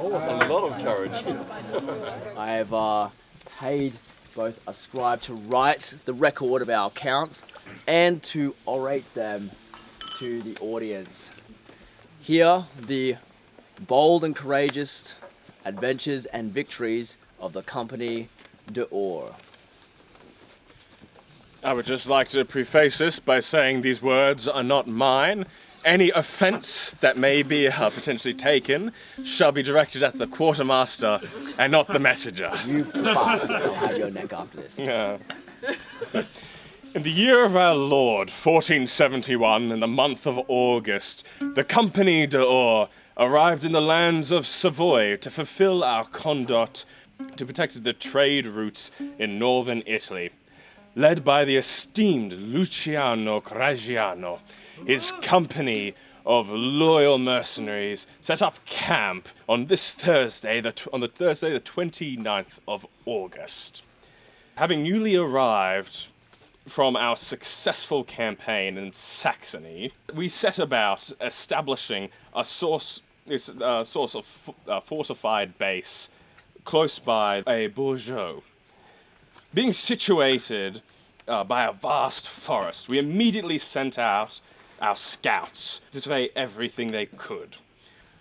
A lot of courage. I have paid both a scribe to write the record of our accounts and to orate them to the audience. Here, the bold and courageous adventures and victories of the Company d'Or. I would just like to preface this by saying these words are not mine. Any offense that may be potentially taken shall be directed at the Quartermaster and not the messenger. You bastard, I'll have your neck after this. Yeah. In the year of our Lord, 1471, in the month of August, the Company d'Or arrived in the lands of Savoy to fulfill our conduct to protect the trade routes in northern Italy. Led by the esteemed Luciano Craggiano, his company of loyal mercenaries set up camp on this Thursday, the 29th of August. Having newly arrived from our successful campaign in Saxony, we set about establishing a source of fortified base close by a Borgo. Being situated by a vast forest, we immediately sent out our scouts to survey everything they could.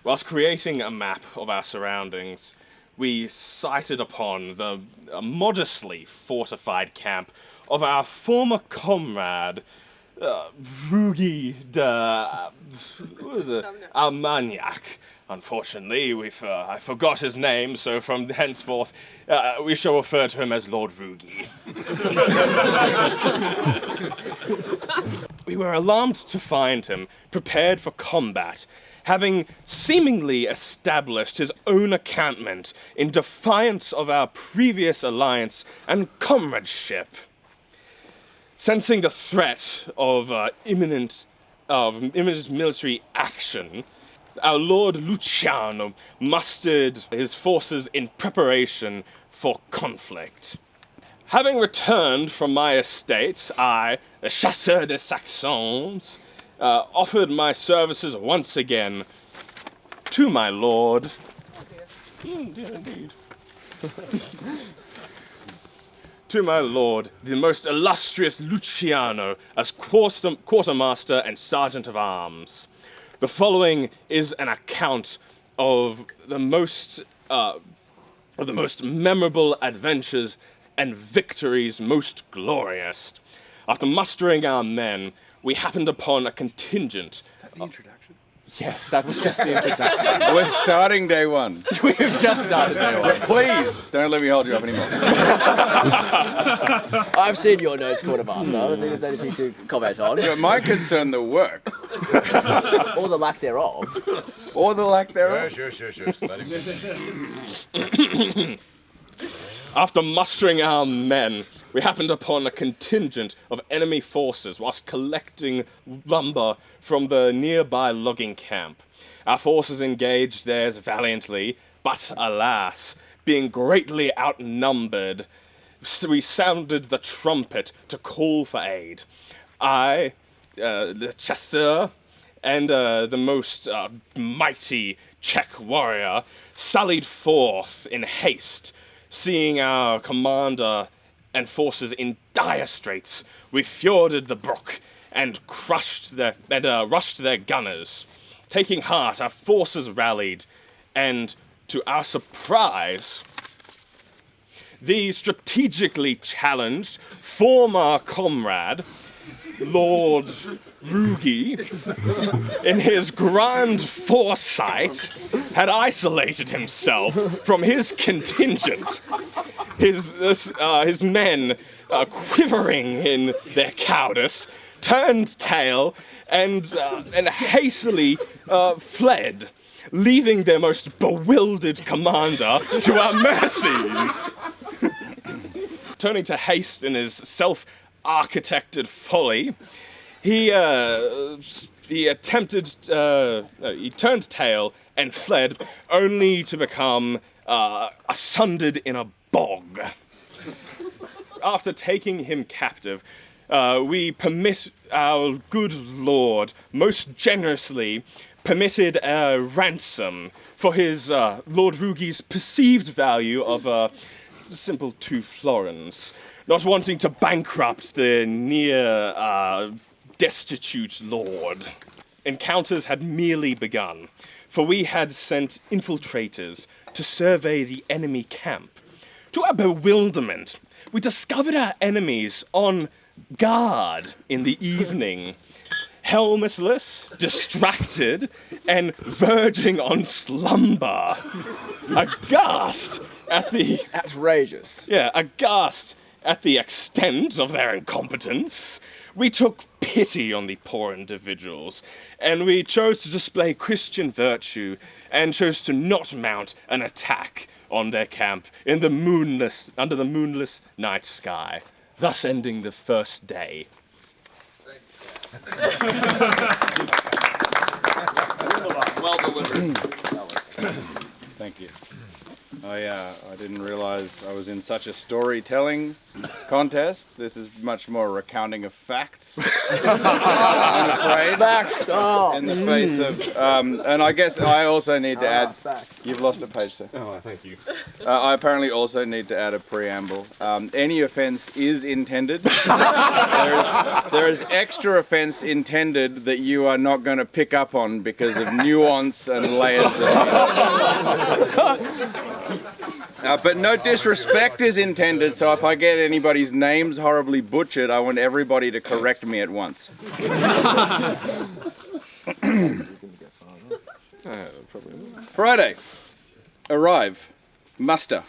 Whilst creating a map of our surroundings, we sighted upon the modestly fortified camp of our former comrade, Rugi de Armagnac. Unfortunately, I forgot his name, so from henceforth, we shall refer to him as Lord Rugi. We were alarmed to find him prepared for combat, having seemingly established his own encampment in defiance of our previous alliance and comradeship. Sensing the threat of imminent military action, our Lord Luciano mustered his forces in preparation for conflict. Having returned from my estates, I, the Chasseur des Saxons, offered my services once again to my lord. Indeed. To my lord, the most illustrious Luciano, as quartermaster and sergeant of arms. The following is an account of the most memorable adventures and victories most glorious. After mustering our men, we happened upon a contingent. The introduction? Yes, that was just the introduction. We're starting day one. We've just started day one. Please, don't let me hold you up anymore. I've seen your nose, Quartermaster. I don't think there's anything to comment on. But my concern, the work. Or the lack thereof. Or the lack thereof. Sure. Let him After mustering our men, we happened upon a contingent of enemy forces whilst collecting lumber from the nearby logging camp. Our forces engaged theirs valiantly, but alas, being greatly outnumbered, we sounded the trumpet to call for aid. I, the chasseur, and the most mighty Czech warrior sallied forth in haste. Seeing our commander and forces in dire straits, we forded the brook and rushed their gunners. Taking heart, our forces rallied, and to our surprise, the strategically challenged former comrade, Lord Rugi, in his grand foresight, had isolated himself from his contingent. His men, quivering in their cowardice, turned tail and hastily fled, leaving their most bewildered commander to our mercies. Turning to haste in his self-architected folly, he turned tail and fled, only to become sundered in a bog. After taking him captive, we permit our good lord most generously permitted a ransom for his Lord Rugi's perceived value of a simple 2 florins, not wanting to bankrupt the near destitute lord. Encounters had merely begun, for we had sent infiltrators to survey the enemy camp. To our bewilderment, we discovered our enemies on guard in the evening, helmetless, distracted, and verging on slumber. Aghast at the Outrageous. aghast at the extent of their incompetence, we took pity on the poor individuals, and we chose to display Christian virtue and chose to not mount an attack on their camp under the moonless night sky, thus ending the first day. Well delivered. Thank you. I didn't realize I was in such a storytelling contest. This is much more recounting of facts. I'm afraid. Facts. Oh. In the face of, and I guess I also need to add. Facts. You've lost a page, sir. Oh, thank you. I apparently also need to add a preamble. Any offence is intended. There is extra offence intended that you are not going to pick up on because of nuance and layers of but no disrespect is intended, so if I get anybody's names horribly butchered, I want everybody to correct me at once. Friday. Arrive. Muster.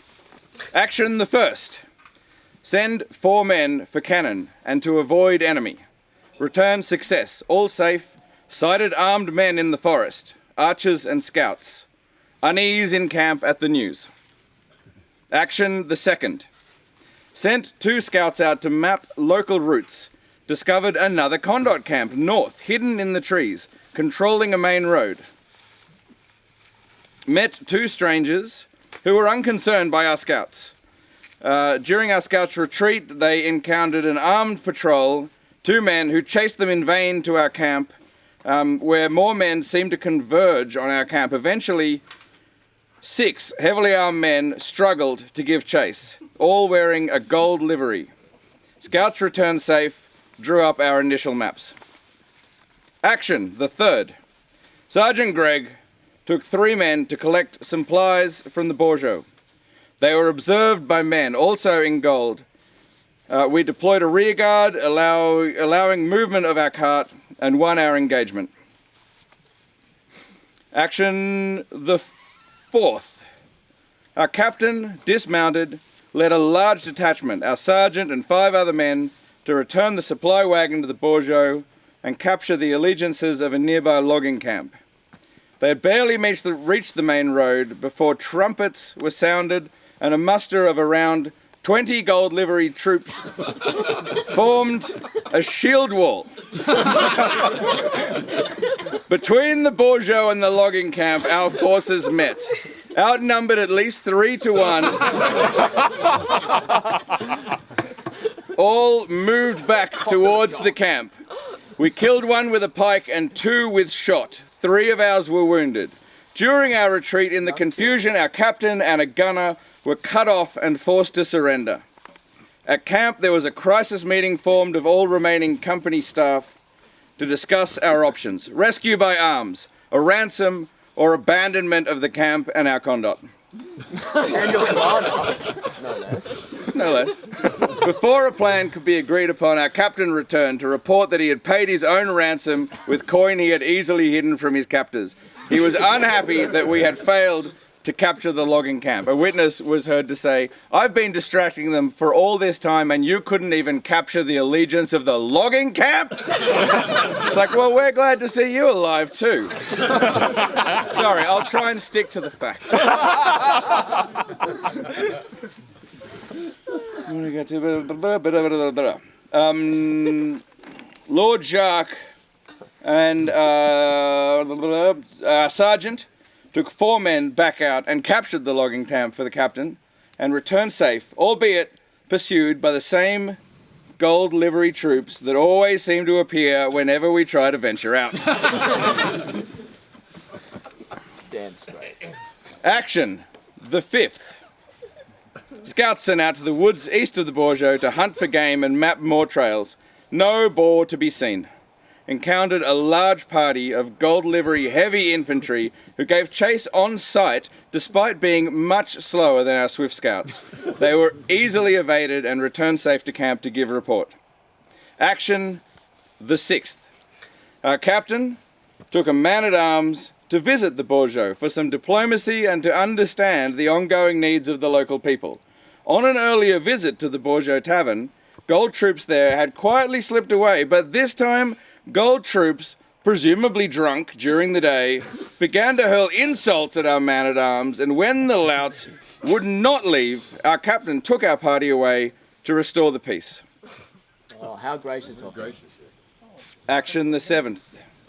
Action the first. Send 4 men for cannon and to avoid enemy. Return success. All safe. Sighted armed men in the forest. Archers and scouts. Unease in camp at the news. Action the second. Sent 2 scouts out to map local routes. Discovered another Condot camp north, hidden in the trees, controlling a main road. Met 2 strangers who were unconcerned by our scouts. During our scouts' retreat, they encountered an armed patrol, 2 men who chased them in vain to our camp, where more men seemed to converge on our camp. Eventually, 6 heavily armed men struggled to give chase, all wearing a gold livery. Scouts returned safe, drew up our initial maps. Action, the third. Sergeant Gregg took 3 men to collect supplies from the Borgo. They were observed by men, also in gold. We deployed a rear guard, allowing movement of our cart, and won our engagement. Action, the fourth. Our captain, dismounted, led a large detachment, our sergeant and 5 other men, to return the supply wagon to the Borgo and capture the allegiances of a nearby logging camp. They had barely reached the main road before trumpets were sounded and a muster of around 20 gold livery troops formed a shield wall between the Borgo and the logging camp. Our forces met, outnumbered at least 3 to 1. All moved back towards the camp. We killed 1 with a pike and 2 with shot. 3 of ours were wounded. During our retreat, in the confusion, our captain and a gunner were cut off and forced to surrender. At camp, there was a crisis meeting formed of all remaining company staff to discuss our options: rescue by arms, a ransom, or abandonment of the camp and our conduct. And your commander. No less. No less. Before a plan could be agreed upon, our captain returned to report that he had paid his own ransom with coin he had easily hidden from his captors. He was unhappy that we had failed to capture the logging camp. A witness was heard to say, "I've been distracting them for all this time and you couldn't even capture the allegiance of the logging camp?" It's like, well, we're glad to see you alive too. Sorry, I'll try and stick to the facts. Lord Jacques and Sergeant took 4 men back out and captured the logging camp for the captain and returned safe, albeit pursued by the same gold livery troops that always seem to appear whenever we try to venture out. Action the 5th. Scouts sent out to the woods east of the Borgo to hunt for game and map more trails. No boar to be seen. Encountered a large party of gold livery heavy infantry who gave chase on sight despite being much slower than our swift scouts. They were easily evaded and returned safe to camp to give report. Action the 6th. Our captain took a man-at-arms to visit the Borgo for some diplomacy and to understand the ongoing needs of the local people. On an earlier visit to the Borgo Tavern, gold troops there had quietly slipped away, but this time gold troops, presumably drunk during the day, began to hurl insults at our man-at-arms, and when the louts would not leave, our captain took our party away to restore the peace. Oh, how gracious of him. Action the 7th.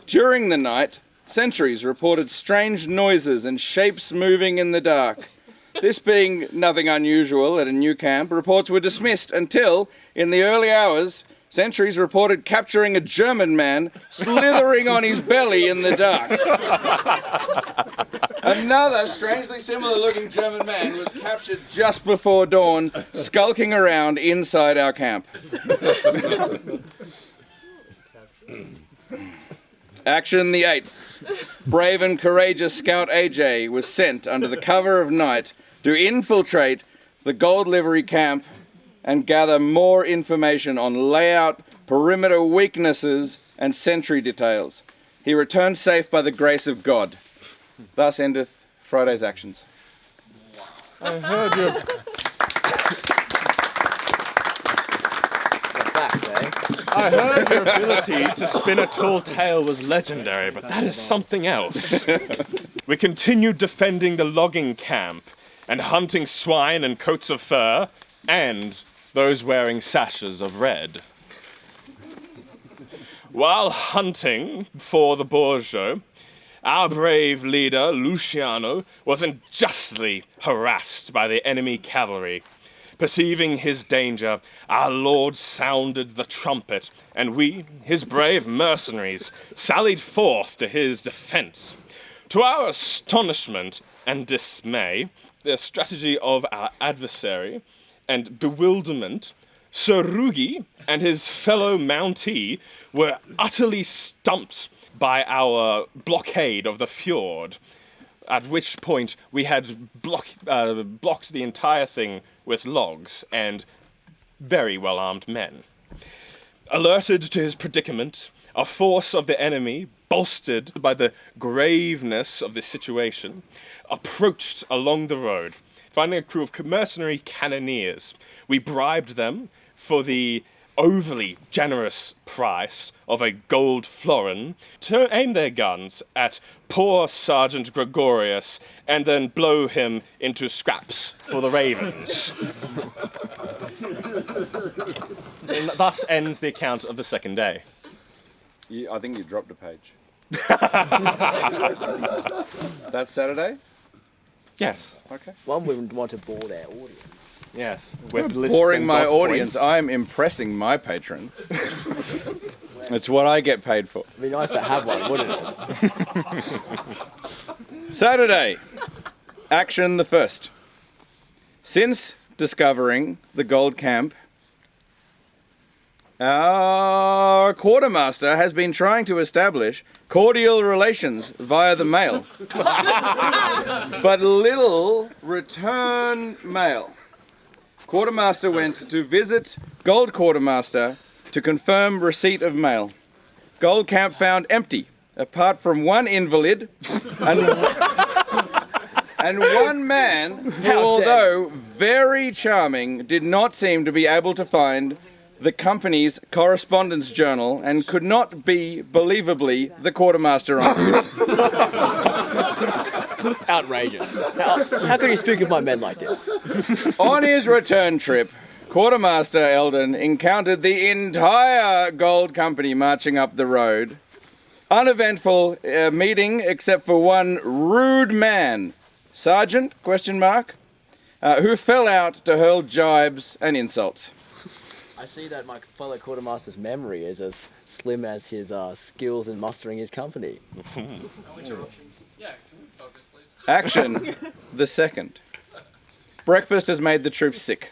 During the night, sentries reported strange noises and shapes moving in the dark. This being nothing unusual at a new camp, reports were dismissed until, in the early hours, sentries reported capturing a German man slithering on his belly in the dark. Another strangely similar looking German man was captured just before dawn, skulking around inside our camp. Action the 8th. Brave and courageous Scout AJ was sent under the cover of night to infiltrate the gold livery camp and gather more information on layout, perimeter weaknesses, and sentry details. He returned safe by the grace of God. Thus endeth Friday's actions. I heard your... I heard your ability to spin a tall tale was legendary, but that is something else. We continued defending the logging camp and hunting swine and coats of fur, and those wearing sashes of red. While hunting for the Borgo, our brave leader, Luciano, was unjustly harassed by the enemy cavalry. Perceiving his danger, our lord sounded the trumpet, and we, his brave mercenaries, sallied forth to his defense. To our astonishment and dismay, the strategy of our adversary and bewilderment, Sir Rugi and his fellow Mountie were utterly stumped by our blockade of the fjord, at which point we had blocked the entire thing with logs and very well-armed men. Alerted to his predicament, a force of the enemy, bolstered by the graveness of the situation, approached along the road. Finding a crew of mercenary cannoneers, we bribed them for the overly generous price of a gold florin to aim their guns at poor Sergeant Gregorius and then blow him into scraps for the ravens. And thus ends the account of the second day. I think you dropped a page. That's Saturday? Yes. Okay. One would want to bore their audience. Yes. Boring my audience. I'm impressing my patron. It's what I get paid for. It'd be nice to have one, wouldn't it? Saturday. Action the 1st. Since discovering the gold camp, our quartermaster has been trying to establish cordial relations via the mail. But little return mail. Quartermaster went to visit Gold Quartermaster to confirm receipt of mail. Gold camp found empty, apart from one invalid and one man who, although very charming, did not seem to be able to find the company's correspondence journal and could not be, believably, the quartermaster on duty. Outrageous. How could you speak of my men like this? On his return trip, Quartermaster Elden encountered the entire gold company marching up the road. Uneventful meeting except for one rude man, Sergeant, who fell out to hurl jibes and insults. I see that my fellow quartermaster's memory is as slim as his skills in mustering his company. No interruptions. Yeah, can we focus, please? Action the 2nd. Breakfast has made the troops sick.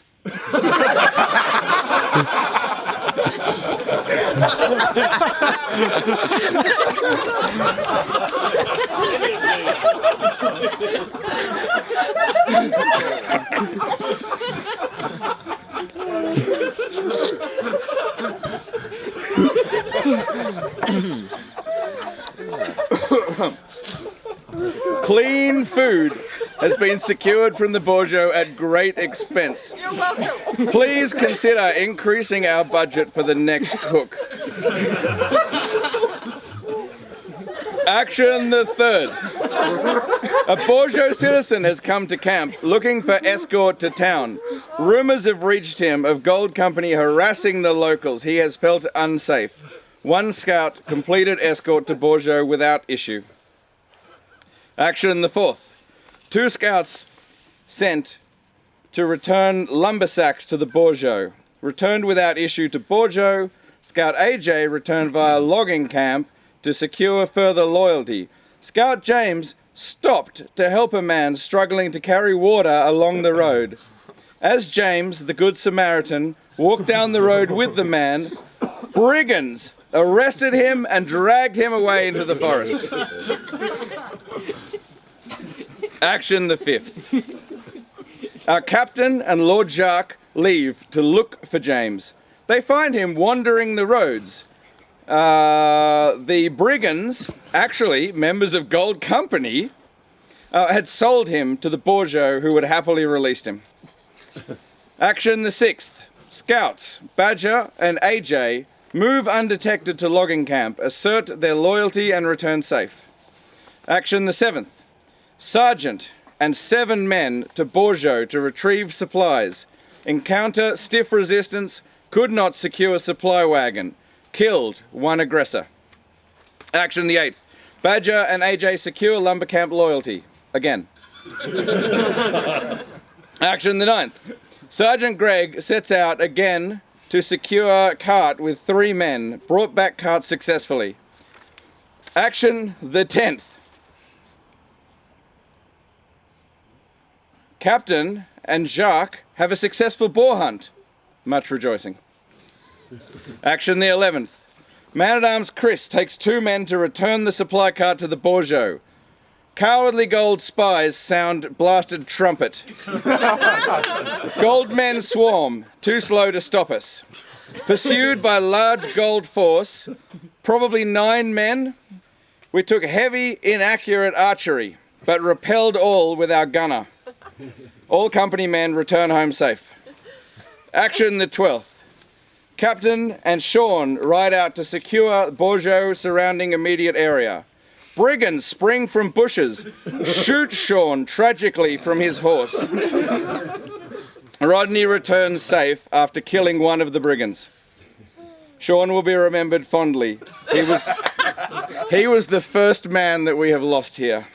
Clean food has been secured from the Borgo at great expense. You're welcome. Please consider increasing our budget for the next cook. Action the 3rd. A Borgo citizen has come to camp looking for escort to town. Rumors have reached him of Gold Company harassing the locals. He has felt unsafe. One scout completed escort to Borgo without issue. Action the 4th. 2 scouts sent to return lumber sacks to the Borgo. Returned without issue to Borgo. Scout AJ returned via logging camp to secure further loyalty. Scout James stopped to help a man struggling to carry water along the road. As James, the Good Samaritan, walked down the road with the man, brigands arrested him and dragged him away into the forest. Action the 5th. Our captain and Lord Jacques leave to look for James. They find him wandering the roads. The brigands, actually members of Gold Company, had sold him to the Borgo, who had happily released him. Action the 6th. Scouts, Badger and AJ, move undetected to logging camp, assert their loyalty and return safe. Action the 7th. Sergeant and 7 men to Borgo to retrieve supplies. Encounter stiff resistance, could not secure supply wagon. Killed 1 aggressor. Action the 8th. Badger and AJ secure lumber camp loyalty. Again. Action the 9th. Sergeant Gregg sets out again to secure cart with 3 men. Brought back cart successfully. Action the 10th. Captain and Jacques have a successful boar hunt. Much rejoicing. Action the 11th. Man-at-Arms Chris takes 2 men to return the supply cart to the Borgo. Cowardly gold spies sound blasted trumpet. Gold men swarm, too slow to stop us. Pursued by large gold force, probably 9 men, we took heavy, inaccurate archery, but repelled all with our gunner. All company men return home safe. Action the 12th. Captain and Sean ride out to secure Borgo surrounding immediate area. Brigands spring from bushes, shoot Sean tragically from his horse. Rodney returns safe after killing 1 of the brigands. Sean will be remembered fondly. He was the first man that we have lost here.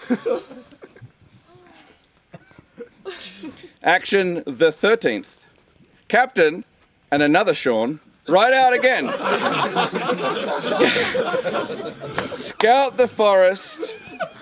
Action the 13th. Captain and another Sean ride out again. Scout the forest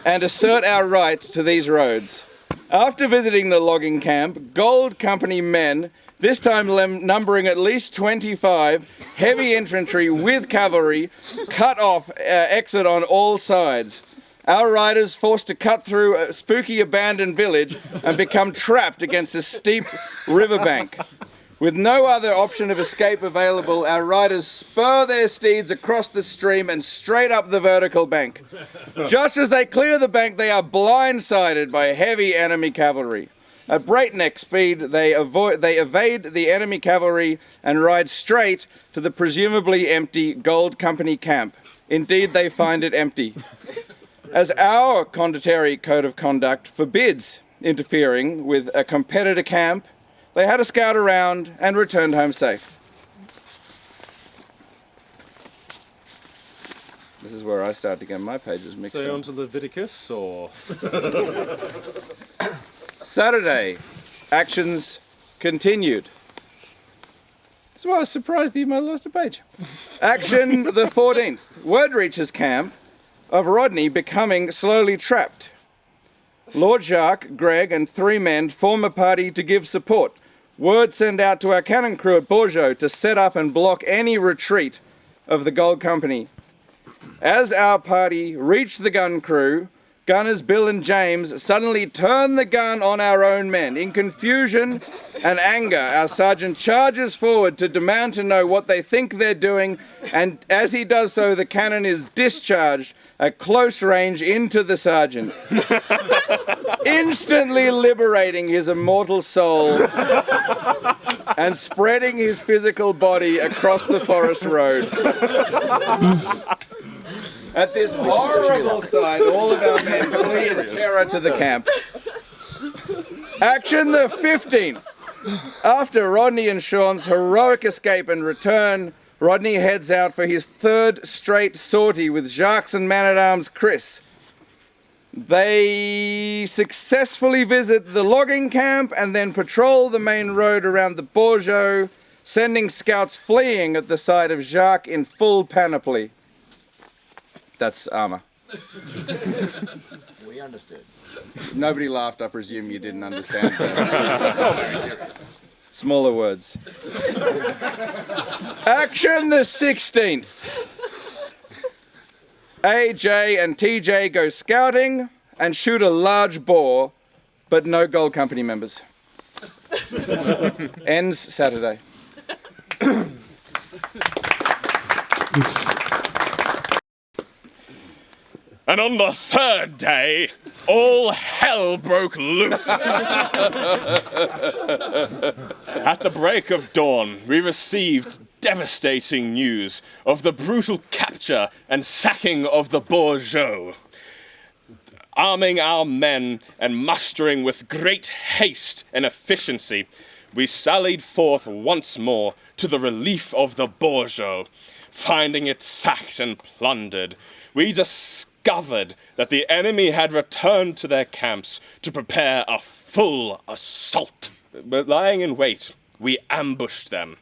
and assert our right to these roads. After visiting the logging camp, Gold Company men, this time numbering at least 25, heavy infantry with cavalry, cut off exit on all sides. Our riders forced to cut through a spooky abandoned village and become trapped against a steep riverbank. With no other option of escape available, our riders spur their steeds across the stream and straight up the vertical bank. Just as they clear the bank, they are blindsided by heavy enemy cavalry. At breakneck speed, they evade the enemy cavalry and ride straight to the presumably empty Gold Company camp. Indeed, they find it empty. As our condottieri code of conduct forbids interfering with a competitor camp, they had a scout around and returned home safe. This is where I start to get my pages mixed up. So on to Leviticus, or? Saturday, actions continued. That's why I was surprised that you might have lost a page. Action the 14th. Word reaches camp of Rodney becoming slowly trapped. Lord Jacques, Greg, and 3 men form a party to give support. Word sent out to our cannon crew at Borgo to set up and block any retreat of the Gold Company. As our party reached the gun crew, gunners Bill and James suddenly turn the gun on our own men. In confusion and anger, our sergeant charges forward to demand to know what they think they're doing, and as he does so, the cannon is discharged at close range into the sergeant, instantly liberating his immortal soul and spreading his physical body across the forest road. At this horrible sight, all of our men flee in terror to the camp. Action the 15th. After Rodney and Sean's heroic escape and return, Rodney heads out for his 3rd straight sortie with Jacques and man-at-arms Chris. They successfully visit the logging camp and then patrol the main road around the Borgo, sending scouts fleeing at the sight of Jacques in full panoply. That's armor. We understood. Nobody laughed, I presume you didn't understand. It's all very serious. Smaller words. Action the 16th. AJ and TJ go scouting and shoot a large boar, but no Gold Company members. Ends Saturday. And on the 3rd day, all hell broke loose. At the break of dawn, we received devastating news of the brutal capture and sacking of the Borgo. Arming our men and mustering with great haste and efficiency, we sallied forth once more to the relief of the Borgo. Finding it sacked and plundered, we discovered that the enemy had returned to their camps to prepare a full assault. But lying in wait, we ambushed them,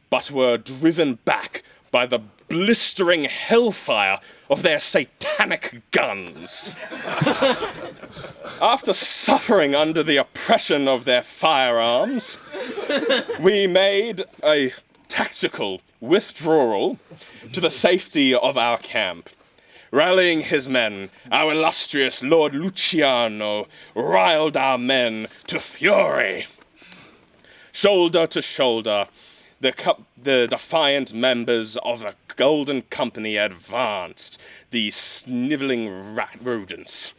but were driven back by the blistering hellfire of their satanic guns. After suffering under the oppression of their firearms, we made a tactical withdrawal to the safety of our camp. Rallying his men, our illustrious Lord Luciano riled our men to fury. Shoulder to shoulder, the defiant members of the Golden Company advanced, these sniveling rodents.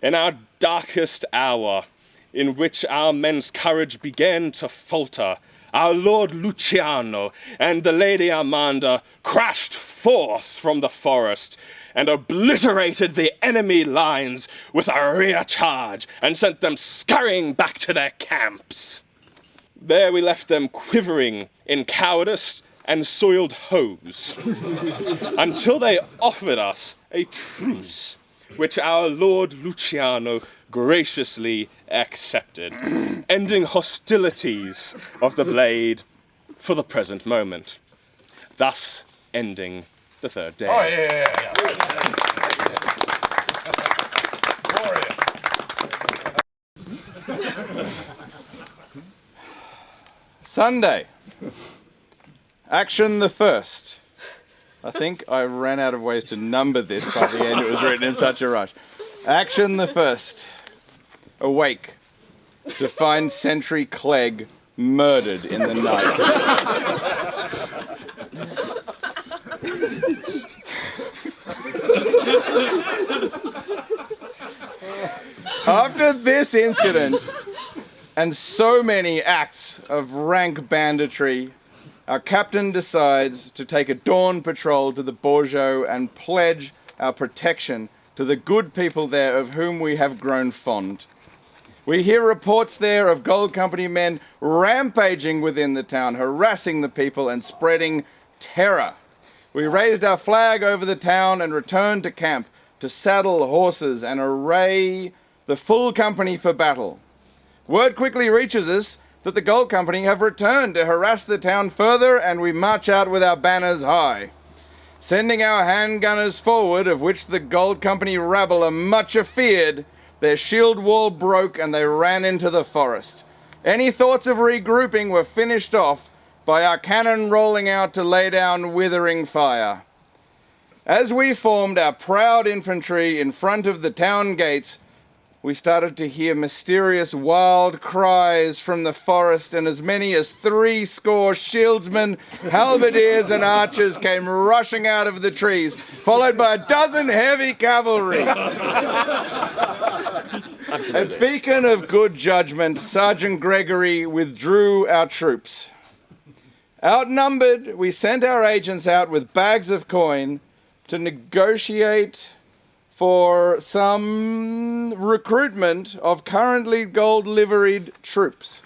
In our darkest hour, in which our men's courage began to falter, our Lord Luciano and the Lady Amanda crashed forth from the forest and obliterated the enemy lines with a rear charge and sent them scurrying back to their camps. There we left them quivering in cowardice and soiled hose until they offered us a truce, which our Lord Luciano graciously accepted, ending hostilities of the blade for the present moment, thus ending the 3rd day. Oh, yeah. Glorious. Sunday. Action the 1st. I think I ran out of ways to number this by the end. It was written in such a rush. Action the 1st. Awake to find Sentry Clegg murdered in the night. After this incident and so many acts of rank banditry, our captain decides to take a dawn patrol to the Borgo and pledge our protection to the good people there of whom we have grown fond. We hear reports there of Gold Company men rampaging within the town, harassing the people and spreading terror. We raised our flag over the town and returned to camp to saddle horses and array the full company for battle. Word quickly reaches us that the Gold Company have returned to harass the town further, and we march out with our banners high. Sending our handgunners forward, of which the Gold Company rabble are much afeared, their shield wall broke and they ran into the forest. Any thoughts of regrouping were finished off by our cannon rolling out to lay down withering fire. As we formed our proud infantry in front of the town gates, we started to hear mysterious wild cries from the forest, and as many as 30 shieldsmen, halberdiers, and archers came rushing out of the trees, followed by a dozen heavy cavalry. A beacon of good judgment, Sergeant Gregory withdrew our troops. Outnumbered, we sent our agents out with bags of coin to negotiate for some recruitment of currently gold-liveried troops.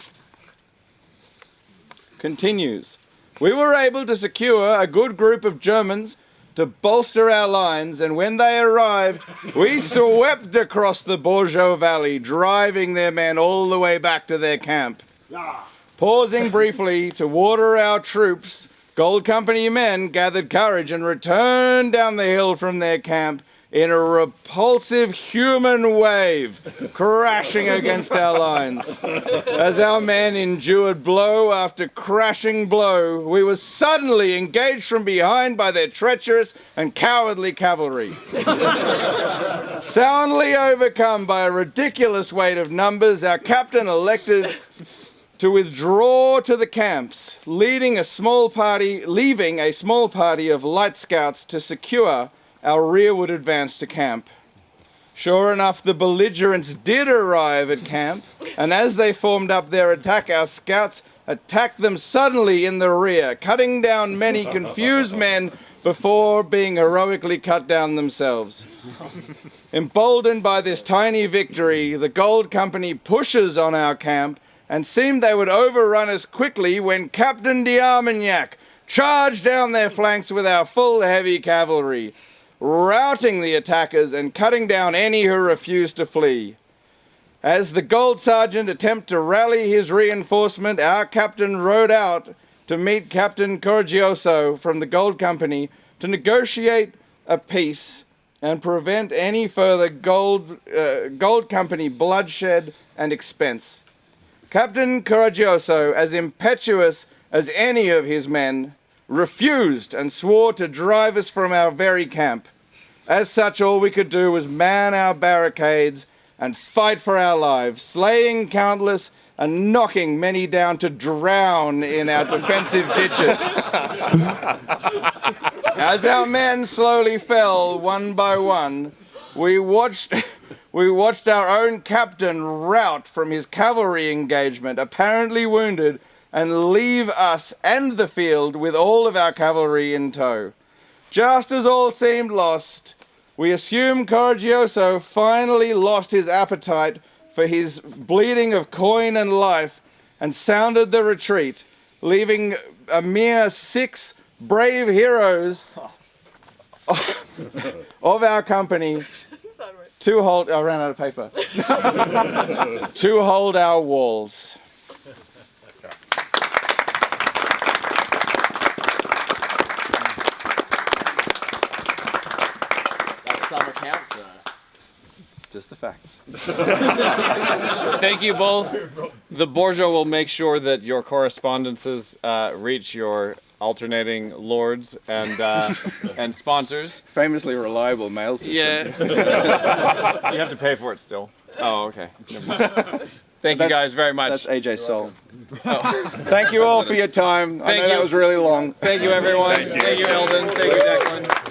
Continues. We were able to secure a good group of Germans to bolster our lines, and when they arrived, we swept across the Borgo Valley, driving their men all the way back to their camp. Pausing briefly to water our troops, Gold Company men gathered courage and returned down the hill from their camp in a repulsive human wave, crashing against our lines. As our men endured blow after crashing blow, we were suddenly engaged from behind by their treacherous and cowardly cavalry. Soundly overcome by a ridiculous weight of numbers, our captain elected to withdraw to the camps, leaving a small party of light scouts to secure our rearward advance to camp. Sure enough, the belligerents did arrive at camp, and as they formed up their attack, our scouts attacked them suddenly in the rear, cutting down many confused men before being heroically cut down themselves. Emboldened by this tiny victory, the Gold Company pushes on our camp and seemed they would overrun us quickly when Captain d'Armagnac charged down their flanks with our full heavy cavalry, routing the attackers and cutting down any who refused to flee. As the Gold Sergeant attempted to rally his reinforcement, our captain rode out to meet Captain Coraggioso from the Gold Company to negotiate a peace and prevent any further Gold Company bloodshed and expense. Captain Coraggioso, as impetuous as any of his men, refused and swore to drive us from our very camp. As such, all we could do was man our barricades and fight for our lives, slaying countless and knocking many down to drown in our defensive ditches. As our men slowly fell one by one, we watched our own captain rout from his cavalry engagement, apparently wounded, and leave us and the field with all of our cavalry in tow. Just as all seemed lost, we assume Coraggioso finally lost his appetite for his bleeding of coin and life and sounded the retreat, leaving a mere 6 brave heroes of our company to hold. I ran out of paper. To hold our walls. That's some account, sir. Just the facts. Thank you both. The Borgo will make sure that your correspondences reach your alternating lords and sponsors. Famously reliable mail system. Yeah. You have to pay for it still. Oh, okay. Never mind. Thank you guys very much. That's AJ's soul. Oh. Thank you all for your time. I know that was really long. Thank you, everyone. Thank you, Elden. Thank you, Declan.